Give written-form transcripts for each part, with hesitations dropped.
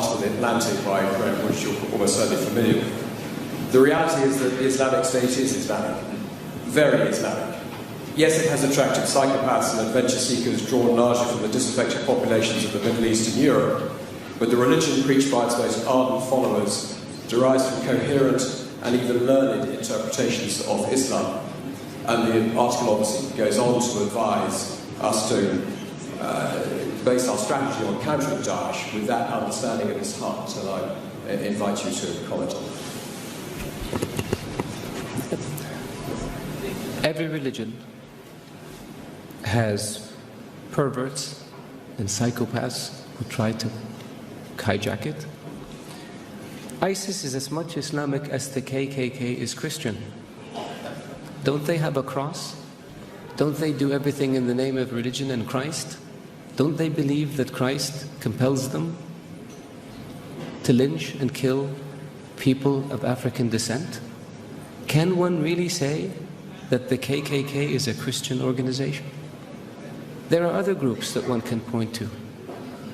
article in The Atlantic by which you're almost certainly familiar with. The reality is that the Islamic State is Islamic, very Islamic. Yes, it has attracted psychopaths and adventure seekers drawn largely from the disaffected populations of the Middle East and Europe, but the religion preached by its most ardent followers derives from coherent and even learned interpretations of Islam. And the article obviously goes on to advise us to base our strategy on countering Daesh with that understanding at its heart, and I invite you to comment on that. Every religion has perverts and psychopaths who try to hijack it. ISIS is as much Islamic as the KKK is Christian. Don't they have a cross? Don't they do everything in the name of religion and Christ? Don't they believe that Christ compels them to lynch and kill people of African descent? Can one really say that the KKK is a Christian organization? There are other groups that one can point to.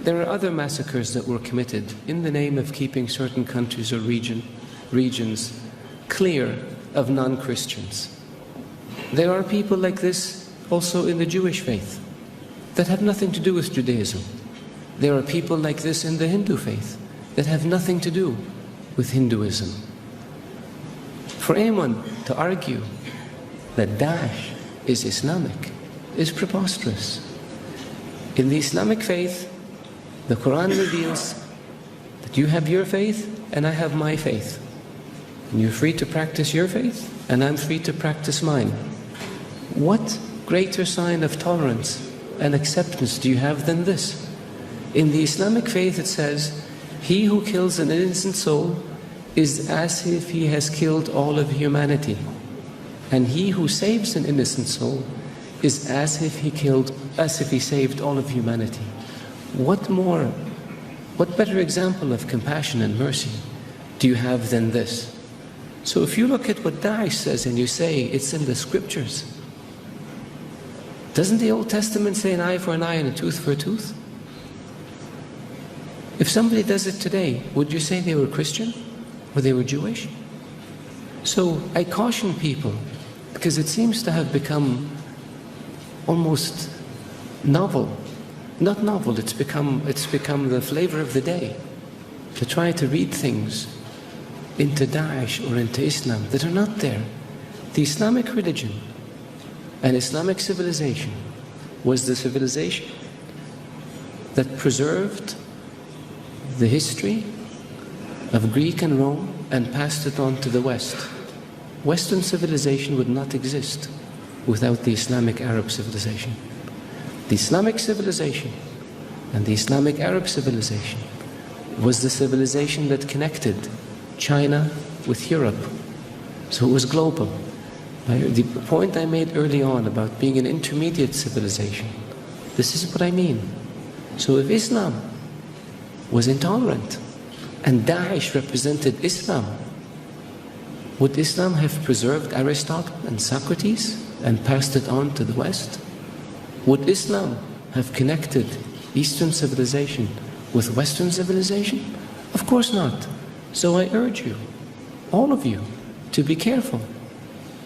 There are other massacres that were committed in the name of keeping certain countries or regions clear of non-Christians. There are people like this also in the Jewish faith that have nothing to do with Judaism. There are people like this in the Hindu faith that have nothing to do with Hinduism. For anyone to argue that Daesh is Islamic is preposterous. In the Islamic faith, the Quran reveals that you have your faith and I have my faith. And you're free to practice your faith and I'm free to practice mine. What greater sign of tolerance and acceptance do you have than this? In the Islamic faith it says, he who kills an innocent soul is as if he has killed all of humanity. And he who saves an innocent soul is as if he saved all of humanity. What better example of compassion and mercy do you have than this? So if you look at what Daesh says and you say it's in the scriptures, doesn't the Old Testament say an eye for an eye and a tooth for a tooth? If somebody does it today, would you say they were Christian or they were Jewish? So I caution people, because it seems to have become almost novel. Not novel, it's become the flavor of the day to try to read things into Daesh or into Islam that are not there. The Islamic religion and Islamic civilization was the civilization that preserved the history of Greek and Rome and passed it on to the West. Western civilization would not exist without the Islamic Arab civilization. The Islamic civilization and the Islamic Arab civilization was the civilization that connected China with Europe. So it was global. The point I made early on about being an intermediate civilization, this is what I mean. So if Islam was intolerant and Daesh represented Islam, would Islam have preserved Aristotle and Socrates and passed it on to the West? Would Islam have connected Eastern civilization with Western civilization? Of course not. So I urge you, all of you, to be careful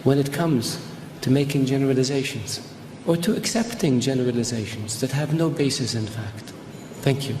when it comes to making generalizations or to accepting generalizations that have no basis in fact. Thank you.